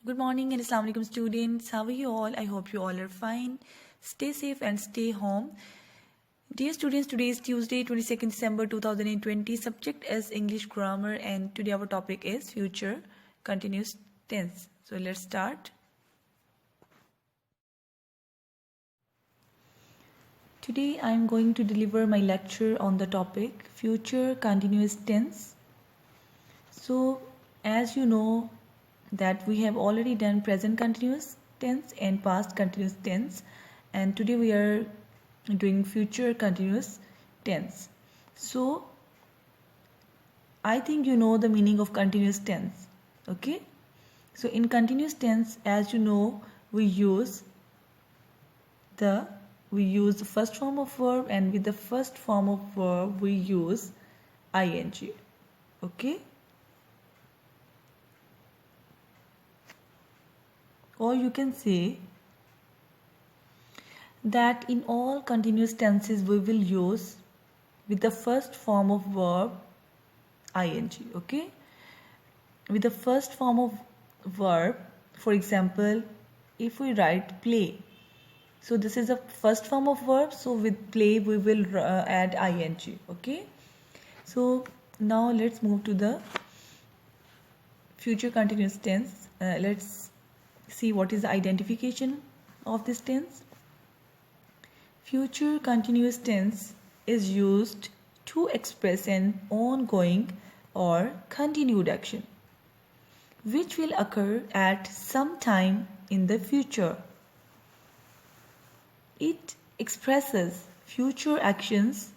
Good morning and Assalamu alaikum students. How are you all? I hope you all are fine. Stay safe and stay home. Dear students, today is Tuesday, 22nd December 2020. Subject is English grammar and today our topic is future continuous tense. So let's start. Today I am going to deliver my lecture on the topic future continuous tense. So as you know that we have already done present continuous tense and past continuous tense, and today we are doing future continuous tense. So I think you know the meaning of continuous tense. Okay, so in continuous tense, as you know, we use the first form of verb, and with the first form of verb we use ing. Okay, or you can say that in all continuous tenses we will use with the first form of verb ing. Okay, with the first form of verb, for example, if we write play, so this is the first form of verb, so with play we will add ing. Okay, so now let's move to the future continuous tense. Let's see what is the identification of this tense. Future continuous tense is used to express an ongoing or continued action which will occur at some time in the future. It expresses future actions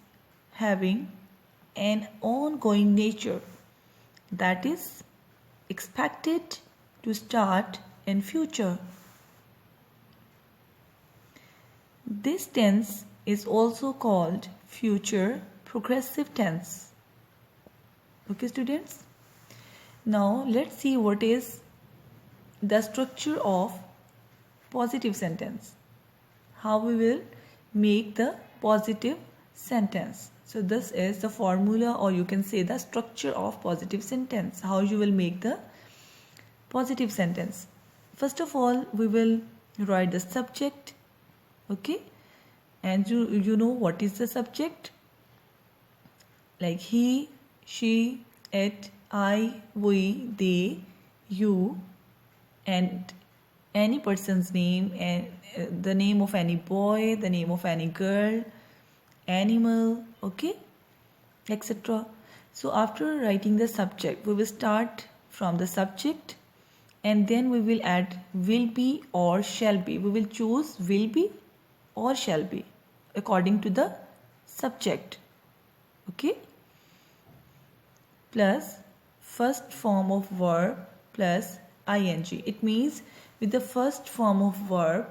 having an ongoing nature that is expected to start in future. This tense is also called future progressive tense. Okay, students? Now let's see what is the structure of positive sentence. How we will make the positive sentence. So this is the formula, or you can say the structure of positive sentence. How you will make the positive sentence. First of all, we will write the subject. Okay, and you know what is the subject, like he, she, it, I, we, they, you, and any person's name, and the name of any boy, the name of any girl, animal, okay, etc. So after writing the subject, we will start from the subject and then we will add will be or shall be. We will choose will be or shall be according to the subject. Okay, plus first form of verb plus ing. It means with the first form of verb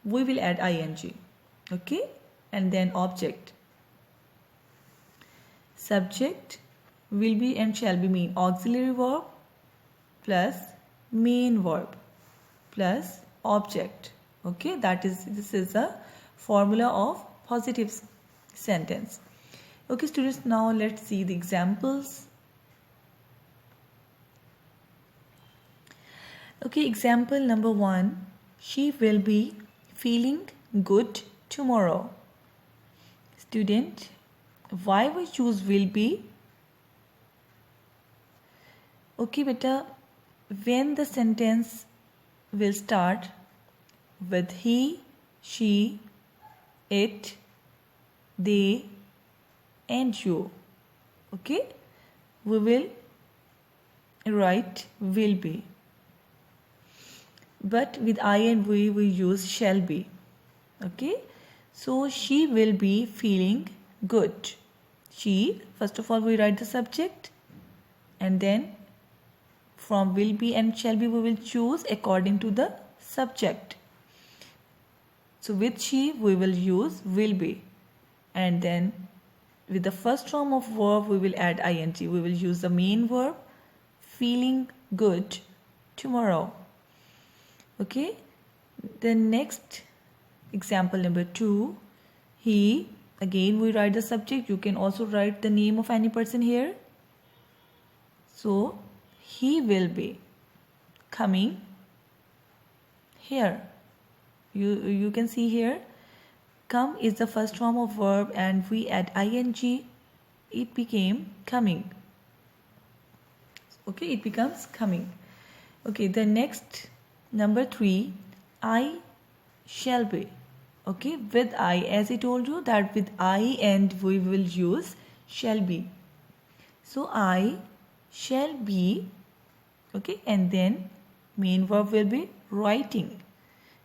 we will add ing. Okay, and then object. Subject, will be and shall be mean auxiliary verb plus main verb plus object. Okay, this is a formula of positive sentence. Okay, students, now let's see the examples. Okay, example number 1. She will be feeling good tomorrow. Student, why we choose will be? Okay, beta, when the sentence will start with he, she, it, they, and you, okay, we will write will be. But with I and we use shall be. Okay, so she will be feeling good. She, first of all we write the subject, and then from will be and shall be we will choose according to the subject. So with she we will use will be, and then with the first form of verb we will add ing. We will use the main verb feeling good tomorrow. Okay, the next example number 2. He, again we write the subject. You can also write the name of any person here. So he will be coming here. You can see here, come is the first form of verb and we add ing, it became coming. Okay, it becomes coming. Okay, the next, number 3, I shall be. Okay, with I, as I told you that with I and we will use shall be. So I shall be, okay, and then main verb will be writing.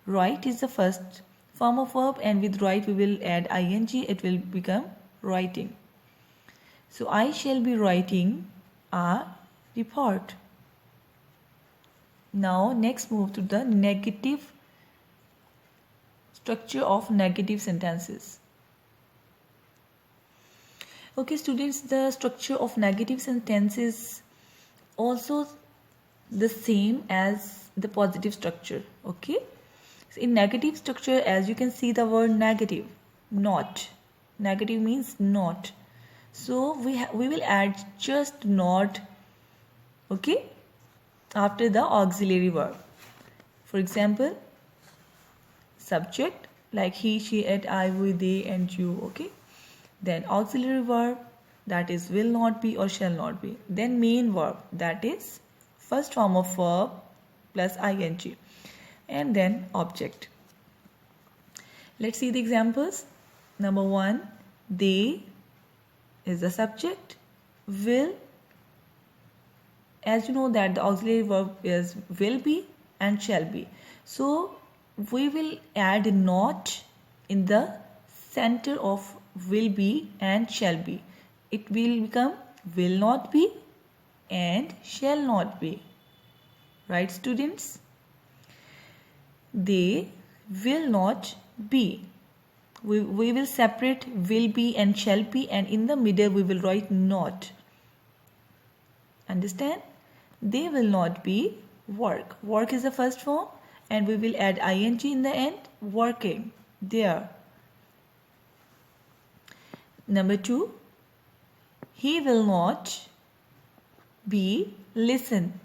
Write is the first form of verb and with write we will add ing, it will become writing. So I shall be writing a report. Now next move to the negative structure of negative sentences. Okay students, the structure of negative sentences also the same as the positive structure. Okay, so in negative structure, as you can see the word negative, not. Negative means not. So we will add just not, okay, after the auxiliary verb. For example, subject like he, she, it, I, we, they and you. Okay, then auxiliary verb, that is will not be or shall not be. Then main verb, that is first form of verb plus ing, and then object. Let's see the examples. Number 1, they is the subject, will, as you know that the auxiliary verb is will be and shall be. So we will add not in the center of will be and shall be. It will become will not be and shall not be. Right students? They will not be. We will separate will be and shall be, and in the middle we will write not. Understand? They will not be work. Work is the first form and we will add ing in the end, working, there. Number 2, he will not be listen.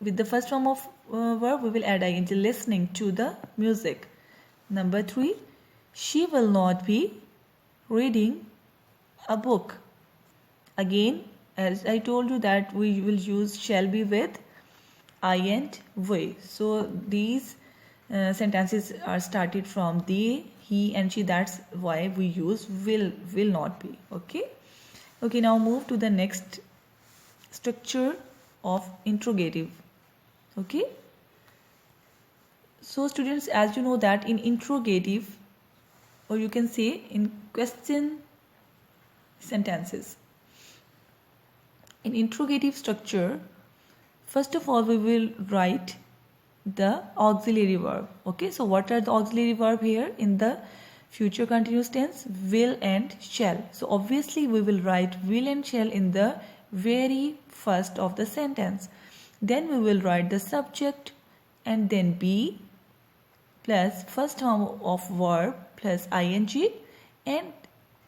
With the first form of verb we will add ing, listening to the music. Number 3, she will not be reading a book. Again, as I told you that we will use shall be with I and we. So these sentences are started from they, he and she. That's why we use will not be. Okay, now move to the next structure of interrogative. Okay, so students, as you know that in interrogative, or you can say in question sentences, in interrogative structure, first of all we will write the auxiliary verb. Okay, so what are the auxiliary verb here in the future continuous tense? Will and shall. So obviously we will write will and shall in the very first of the sentence. Then we will write the subject and then be plus first form of verb plus ing, and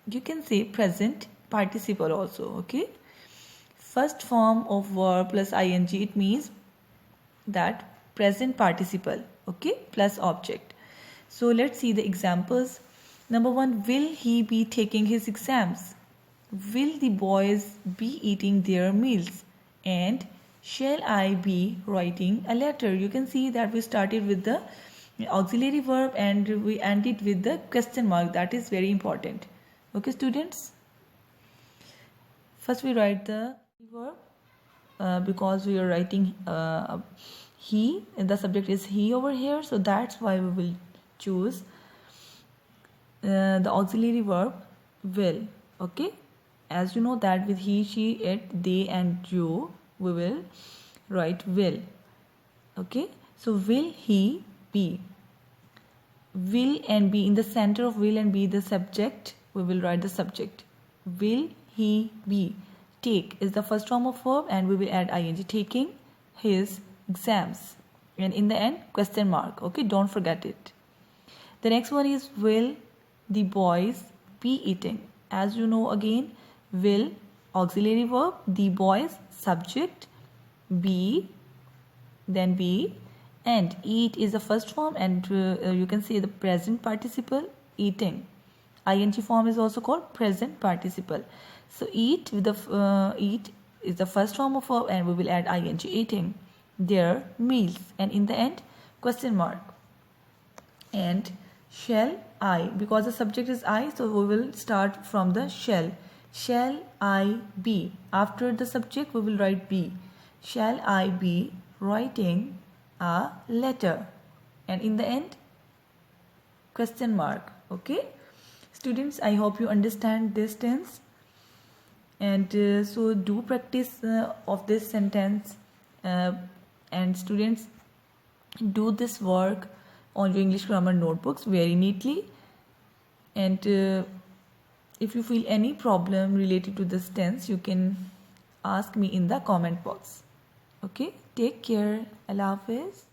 you can say present participle also. Okay, first form of verb plus ing, it means that present participle, okay, plus object. So let's see the examples. Number 1, will he be taking his exams? Will the boys be eating their meals? And shall I be writing a letter? You can see that we started with the auxiliary verb and we ended with the question mark. That is very important. Okay students, first we write the verb because we are writing he, and the subject is he over here, so that's why we will choose the auxiliary verb will. Okay, as you know that with he, she, it, they and you we will write will. Okay, so will he be, will and be, in the center of will and be the subject, we will write the subject. Will he be. Take is the first form of verb and we will add ing, taking his exams, and in the end question mark. Okay, don't forget it. The next one is will the boys be eating. As you know, again, will auxiliary verb, the boys subject, be, then be, and eat is the first form, and you can say the present participle, eating. Ing form is also called present participle. So eat with the eat is the first form of verb, and we will add ing, eating their meals, and in the end question mark. And shall I, because the subject is I, so we will start from the shall. Shall I be? After the subject we will write be. Shall I be writing a letter? And in the end question mark. Okay students, I hope you understand this tense, and so do practice of this sentence, and students, do this work on your English grammar notebooks very neatly. And if you feel any problem related to this tense, you can ask me in the comment box. Okay, take care. Allah Hafiz.